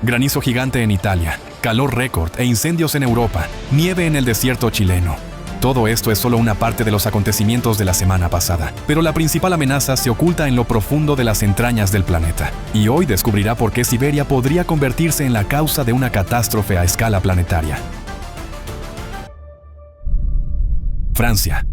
Granizo gigante en Italia, calor récord e incendios en Europa, nieve en el desierto chileno. Todo esto es solo una parte de los acontecimientos de la semana pasada, pero la principal amenaza se oculta en lo profundo de las entrañas del planeta. Y hoy descubrirá por qué Siberia podría convertirse en la causa de una catástrofe a escala planetaria. Francia.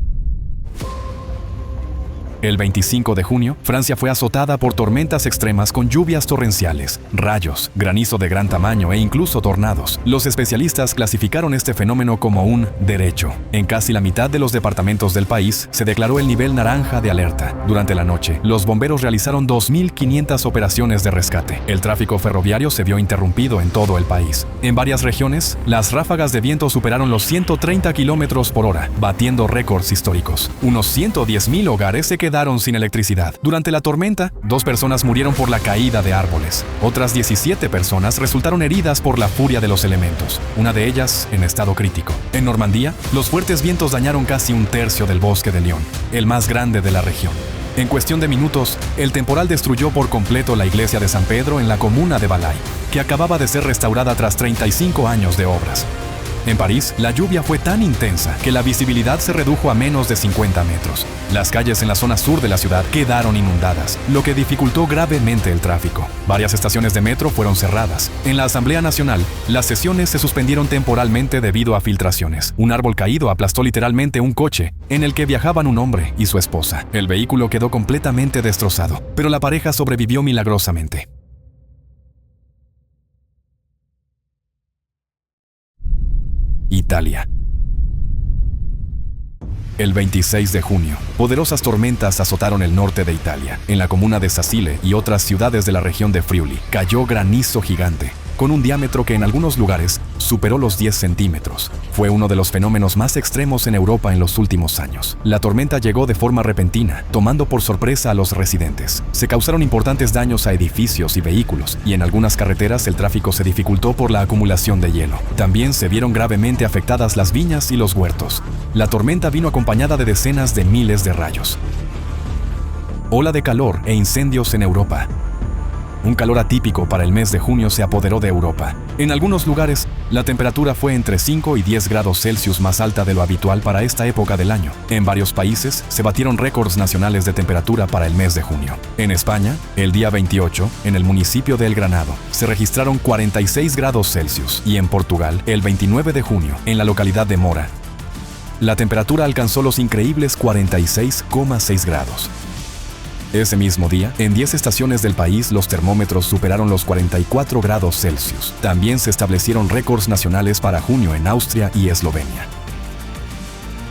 El 25 de junio, Francia fue azotada por tormentas extremas con lluvias torrenciales, rayos, granizo de gran tamaño e incluso tornados. Los especialistas clasificaron este fenómeno como un derecho. En casi la mitad de los departamentos del país se declaró el nivel naranja de alerta. Durante la noche, los bomberos realizaron 2.500 operaciones de rescate. El tráfico ferroviario se vio interrumpido en todo el país. En varias regiones, las ráfagas de viento superaron los 130 km por hora, batiendo récords históricos. Unos 110.000 hogares se quedaron sin electricidad. Durante la tormenta, 2 personas murieron por la caída de árboles. Otras 17 personas resultaron heridas por la furia de los elementos, una de ellas en estado crítico. En Normandía, los fuertes vientos dañaron casi un tercio del bosque de Lyon, el más grande de la región. En cuestión de minutos, el temporal destruyó por completo la iglesia de San Pedro en la comuna de Valais, que acababa de ser restaurada tras 35 años de obras. En París, la lluvia fue tan intensa que la visibilidad se redujo a menos de 50 metros. Las calles en la zona sur de la ciudad quedaron inundadas, lo que dificultó gravemente el tráfico. Varias estaciones de metro fueron cerradas. En la Asamblea Nacional, las sesiones se suspendieron temporalmente debido a filtraciones. Un árbol caído aplastó literalmente un coche en el que viajaban un hombre y su esposa. El vehículo quedó completamente destrozado, pero la pareja sobrevivió milagrosamente. Italia. El 26 de junio, poderosas tormentas azotaron el norte de Italia. En la comuna de Sacile y otras ciudades de la región de Friuli, cayó granizo gigante, con un diámetro que en algunos lugares superó los 10 centímetros. Fue uno de los fenómenos más extremos en Europa en los últimos años. La tormenta llegó de forma repentina, tomando por sorpresa a los residentes. Se causaron importantes daños a edificios y vehículos, y en algunas carreteras el tráfico se dificultó por la acumulación de hielo. También se vieron gravemente afectadas las viñas y los huertos. La tormenta vino acompañada de decenas de miles de rayos. Ola de calor e incendios en Europa. Un calor atípico para el mes de junio se apoderó de Europa. En algunos lugares, la temperatura fue entre 5 y 10 grados Celsius más alta de lo habitual para esta época del año. En varios países se batieron récords nacionales de temperatura para el mes de junio. En España, el día 28, en el municipio de El Granado, se registraron 46 grados Celsius. Y en Portugal, el 29 de junio, en la localidad de Mora, la temperatura alcanzó los increíbles 46,6 grados. Ese mismo día, en 10 estaciones del país los termómetros superaron los 44 grados Celsius. También se establecieron récords nacionales para junio en Austria y Eslovenia.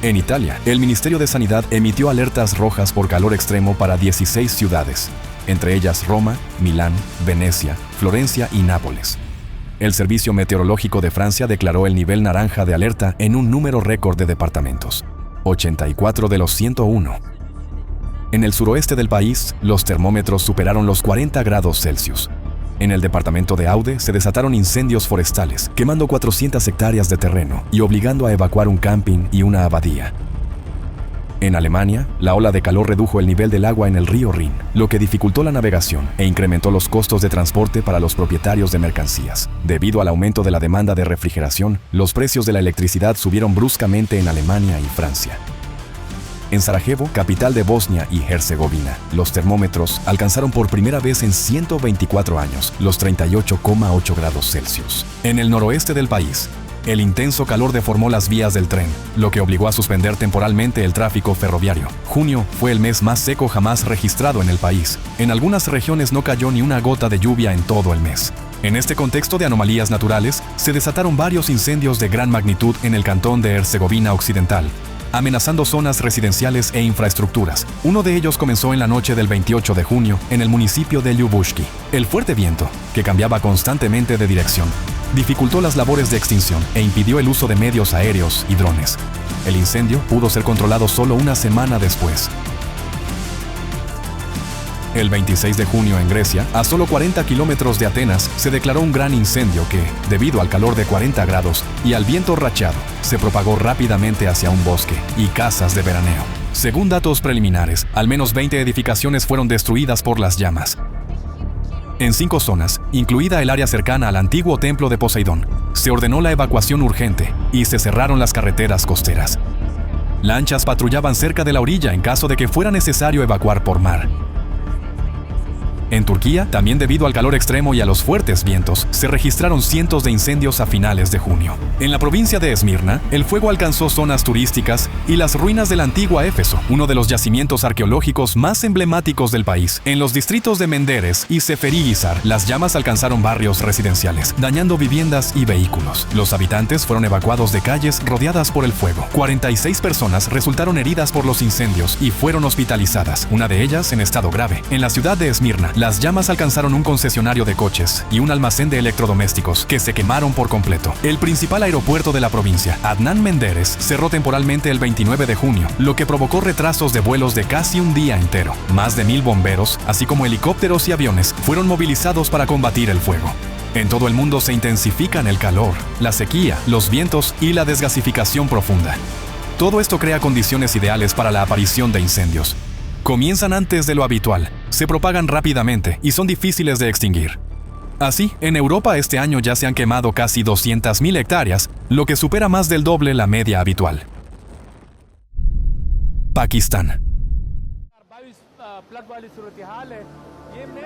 En Italia, el Ministerio de Sanidad emitió alertas rojas por calor extremo para 16 ciudades, entre ellas Roma, Milán, Venecia, Florencia y Nápoles. El Servicio Meteorológico de Francia declaró el nivel naranja de alerta en un número récord de departamentos, 84 de los 101. En el suroeste del país, los termómetros superaron los 40 grados Celsius. En el departamento de Aude se desataron incendios forestales, quemando 400 hectáreas de terreno y obligando a evacuar un camping y una abadía. En Alemania, la ola de calor redujo el nivel del agua en el río Rin, lo que dificultó la navegación e incrementó los costos de transporte para los propietarios de mercancías. Debido al aumento de la demanda de refrigeración, los precios de la electricidad subieron bruscamente en Alemania y Francia. En Sarajevo, capital de Bosnia y Herzegovina, los termómetros alcanzaron por primera vez en 124 años los 38,8 grados Celsius. En el noroeste del país, el intenso calor deformó las vías del tren, lo que obligó a suspender temporalmente el tráfico ferroviario. Junio fue el mes más seco jamás registrado en el país. En algunas regiones no cayó ni una gota de lluvia en todo el mes. En este contexto de anomalías naturales, se desataron varios incendios de gran magnitud en el cantón de Herzegovina Occidental, amenazando zonas residenciales e infraestructuras. Uno de ellos comenzó en la noche del 28 de junio en el municipio de Ljubuški. El fuerte viento, que cambiaba constantemente de dirección, dificultó las labores de extinción e impidió el uso de medios aéreos y drones. El incendio pudo ser controlado solo una semana después. El 26 de junio en Grecia, a solo 40 kilómetros de Atenas, se declaró un gran incendio que, debido al calor de 40 grados y al viento rachado, se propagó rápidamente hacia un bosque y casas de veraneo. Según datos preliminares, al menos 20 edificaciones fueron destruidas por las llamas. En 5 zonas, incluida el área cercana al antiguo templo de Poseidón, se ordenó la evacuación urgente y se cerraron las carreteras costeras. Lanchas patrullaban cerca de la orilla en caso de que fuera necesario evacuar por mar. En Turquía, también debido al calor extremo y a los fuertes vientos, se registraron cientos de incendios a finales de junio. En la provincia de Esmirna, el fuego alcanzó zonas turísticas y las ruinas de la antigua Éfeso, uno de los yacimientos arqueológicos más emblemáticos del país. En los distritos de Menderes y Seferihisar, las llamas alcanzaron barrios residenciales, dañando viviendas y vehículos. Los habitantes fueron evacuados de calles rodeadas por el fuego. 46 personas resultaron heridas por los incendios y fueron hospitalizadas, una de ellas en estado grave. En la ciudad de Esmirna, las llamas alcanzaron un concesionario de coches y un almacén de electrodomésticos que se quemaron por completo. El principal aeropuerto de la provincia, Adnan Menderes, cerró temporalmente el 29 de junio, lo que provocó retrasos de vuelos de casi un día entero. Más de 1000 bomberos, así como helicópteros y aviones, fueron movilizados para combatir el fuego. En todo el mundo se intensifican el calor, la sequía, los vientos y la desgasificación profunda. Todo esto crea condiciones ideales para la aparición de incendios. Comienzan antes de lo habitual, se propagan rápidamente y son difíciles de extinguir. Así, en Europa este año ya se han quemado casi 200.000 hectáreas, lo que supera más del doble la media habitual. Pakistán.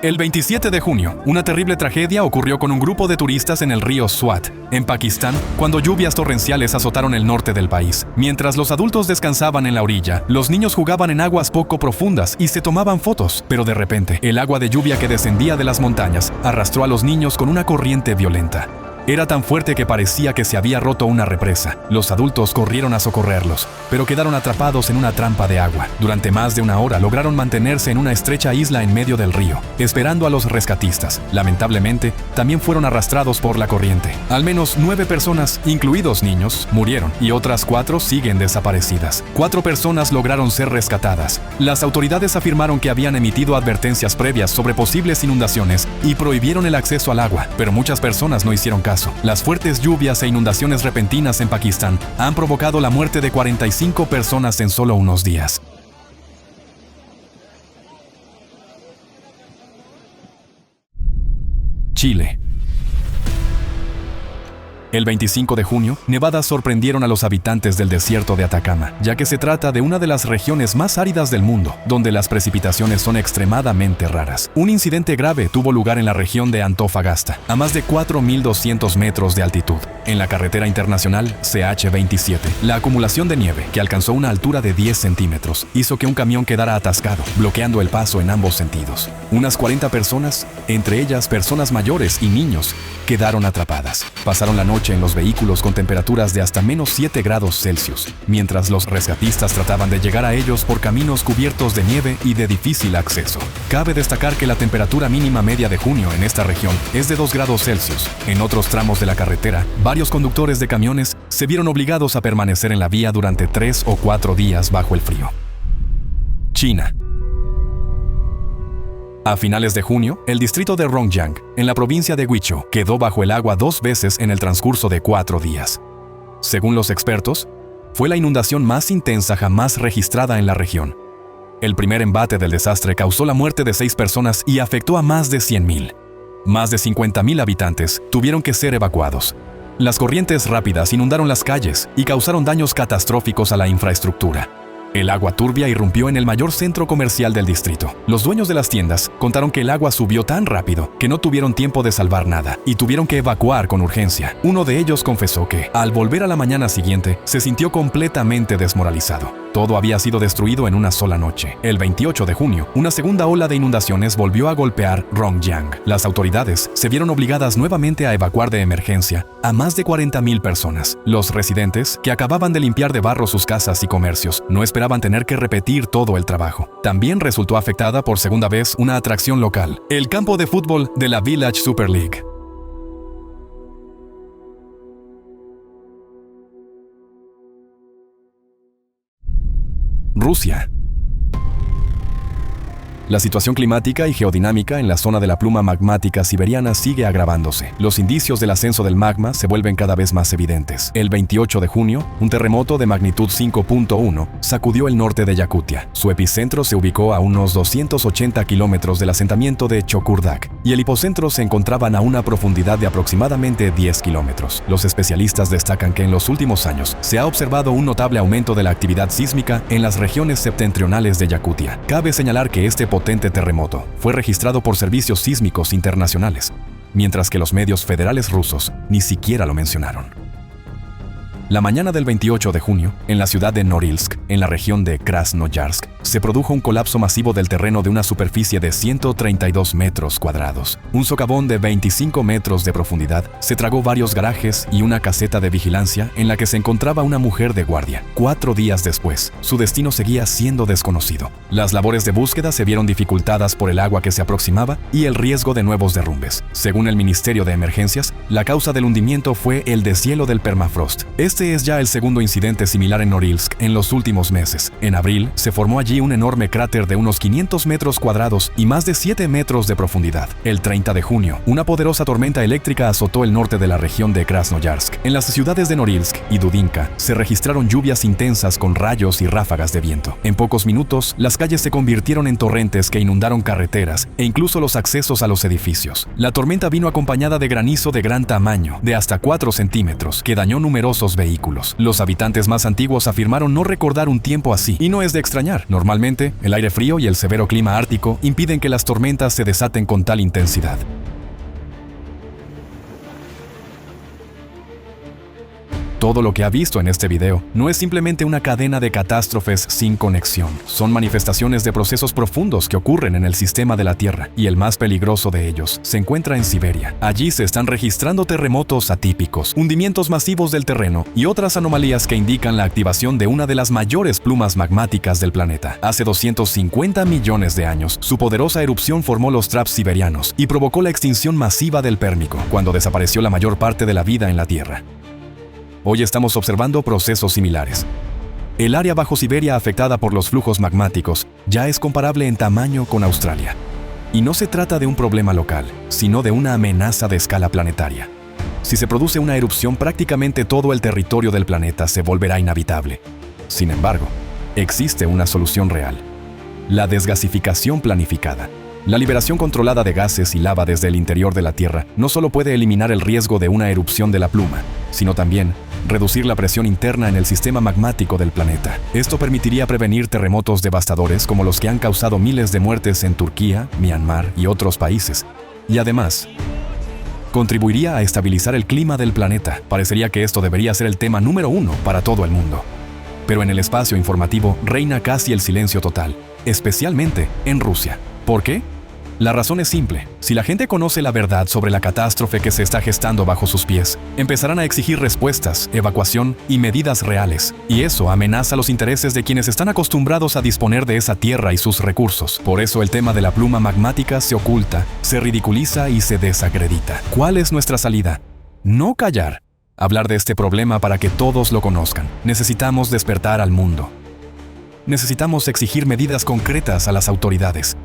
El 27 de junio, una terrible tragedia ocurrió con un grupo de turistas en el río Swat, en Pakistán, cuando lluvias torrenciales azotaron el norte del país. Mientras los adultos descansaban en la orilla, los niños jugaban en aguas poco profundas y se tomaban fotos, pero de repente, el agua de lluvia que descendía de las montañas arrastró a los niños con una corriente violenta. Era tan fuerte que parecía que se había roto una represa. Los adultos corrieron a socorrerlos, pero quedaron atrapados en una trampa de agua. Durante más de una hora lograron mantenerse en una estrecha isla en medio del río, esperando a los rescatistas. Lamentablemente, también fueron arrastrados por la corriente. Al menos 9 personas, incluidos niños, murieron y otras 4 siguen desaparecidas. 4 personas lograron ser rescatadas. Las autoridades afirmaron que habían emitido advertencias previas sobre posibles inundaciones y prohibieron el acceso al agua, pero muchas personas no hicieron caso. Las fuertes lluvias e inundaciones repentinas en Pakistán han provocado la muerte de 45 personas en solo unos días. Chile. El 25 de junio, nevadas sorprendieron a los habitantes del desierto de Atacama, ya que se trata de una de las regiones más áridas del mundo, donde las precipitaciones son extremadamente raras. Un incidente grave tuvo lugar en la región de Antofagasta, a más de 4.200 metros de altitud. En la carretera internacional CH-27, la acumulación de nieve, que alcanzó una altura de 10 centímetros, hizo que un camión quedara atascado, bloqueando el paso en ambos sentidos. Unas 40 personas, entre ellas personas mayores y niños, quedaron atrapadas. Pasaron la noche en los vehículos con temperaturas de hasta menos 7 grados Celsius, mientras los rescatistas trataban de llegar a ellos por caminos cubiertos de nieve y de difícil acceso. Cabe destacar que la temperatura mínima media de junio en esta región es de 2 grados Celsius. En otros tramos de la carretera, varios conductores de camiones se vieron obligados a permanecer en la vía durante 3 o 4 días bajo el frío. China. A finales de junio, el distrito de Rongjiang, en la provincia de Guizhou, quedó bajo el agua 2 veces en el transcurso de 4 días. Según los expertos, fue la inundación más intensa jamás registrada en la región. El primer embate del desastre causó la muerte de 6 personas y afectó a más de 100.000. Más de 50.000 habitantes tuvieron que ser evacuados. Las corrientes rápidas inundaron las calles y causaron daños catastróficos a la infraestructura. El agua turbia irrumpió en el mayor centro comercial del distrito. Los dueños de las tiendas contaron que el agua subió tan rápido que no tuvieron tiempo de salvar nada y tuvieron que evacuar con urgencia. Uno de ellos confesó que, al volver a la mañana siguiente, se sintió completamente desmoralizado. Todo había sido destruido en una sola noche. El 28 de junio, una segunda ola de inundaciones volvió a golpear Rongjiang. Las autoridades se vieron obligadas nuevamente a evacuar de emergencia a más de 40.000 personas. Los residentes, que acababan de limpiar de barro sus casas y comercios, no esperaban tener que repetir todo el trabajo. También resultó afectada por segunda vez una atracción local, el campo de fútbol de la Village Super League. Rusia. La situación climática y geodinámica en la zona de la pluma magmática siberiana sigue agravándose. Los indicios del ascenso del magma se vuelven cada vez más evidentes. El 28 de junio, un terremoto de magnitud 5.1 sacudió el norte de Yakutia. Su epicentro se ubicó a unos 280 kilómetros del asentamiento de Chokurdak y el hipocentro se encontraban a una profundidad de aproximadamente 10 kilómetros. Los especialistas destacan que en los últimos años se ha observado un notable aumento de la actividad sísmica en las regiones septentrionales de Yakutia. Cabe señalar que este potente terremoto fue registrado por servicios sísmicos internacionales, mientras que los medios federales rusos ni siquiera lo mencionaron. La mañana del 28 de junio, en la ciudad de Norilsk, en la región de Krasnoyarsk, se produjo un colapso masivo del terreno de una superficie de 132 metros cuadrados. Un socavón de 25 metros de profundidad se tragó varios garajes y una caseta de vigilancia en la que se encontraba una mujer de guardia. 4 días después, su destino seguía siendo desconocido. Las labores de búsqueda se vieron dificultadas por el agua que se aproximaba y el riesgo de nuevos derrumbes. Según el Ministerio de Emergencias, la causa del hundimiento fue el deshielo del permafrost. Este es ya el segundo incidente similar en Norilsk en los últimos meses. En abril, se formó allí un enorme cráter de unos 500 metros cuadrados y más de 7 metros de profundidad. El 30 de junio, una poderosa tormenta eléctrica azotó el norte de la región de Krasnoyarsk. En las ciudades de Norilsk y Dudinka se registraron lluvias intensas con rayos y ráfagas de viento. En pocos minutos, las calles se convirtieron en torrentes que inundaron carreteras e incluso los accesos a los edificios. La tormenta vino acompañada de granizo de gran tamaño, de hasta 4 centímetros, que dañó numerosos vehículos. Los habitantes más antiguos afirmaron no recordar un tiempo así, y no es de extrañar. Normalmente, el aire frío y el severo clima ártico impiden que las tormentas se desaten con tal intensidad. Todo lo que ha visto en este video no es simplemente una cadena de catástrofes sin conexión. Son manifestaciones de procesos profundos que ocurren en el sistema de la Tierra, y el más peligroso de ellos se encuentra en Siberia. Allí se están registrando terremotos atípicos, hundimientos masivos del terreno y otras anomalías que indican la activación de una de las mayores plumas magmáticas del planeta. Hace 250 millones de años, su poderosa erupción formó los traps siberianos y provocó la extinción masiva del Pérmico, cuando desapareció la mayor parte de la vida en la Tierra. Hoy estamos observando procesos similares. El área bajo Siberia afectada por los flujos magmáticos ya es comparable en tamaño con Australia. Y no se trata de un problema local, sino de una amenaza de escala planetaria. Si se produce una erupción, prácticamente todo el territorio del planeta se volverá inhabitable. Sin embargo, existe una solución real: la desgasificación planificada. La liberación controlada de gases y lava desde el interior de la Tierra no solo puede eliminar el riesgo de una erupción de la pluma, sino también reducir la presión interna en el sistema magmático del planeta. Esto permitiría prevenir terremotos devastadores como los que han causado miles de muertes en Turquía, Myanmar y otros países. Y además, contribuiría a estabilizar el clima del planeta. Parecería que esto debería ser el tema número 1 para todo el mundo. Pero en el espacio informativo reina casi el silencio total, especialmente en Rusia. ¿Por qué? La razón es simple. Si la gente conoce la verdad sobre la catástrofe que se está gestando bajo sus pies, empezarán a exigir respuestas, evacuación y medidas reales. Y eso amenaza los intereses de quienes están acostumbrados a disponer de esa tierra y sus recursos. Por eso el tema de la pluma magmática se oculta, se ridiculiza y se desacredita. ¿Cuál es nuestra salida? No callar. Hablar de este problema para que todos lo conozcan. Necesitamos despertar al mundo. Necesitamos exigir medidas concretas a las autoridades.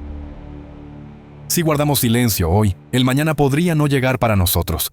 Si guardamos silencio hoy, el mañana podría no llegar para nosotros.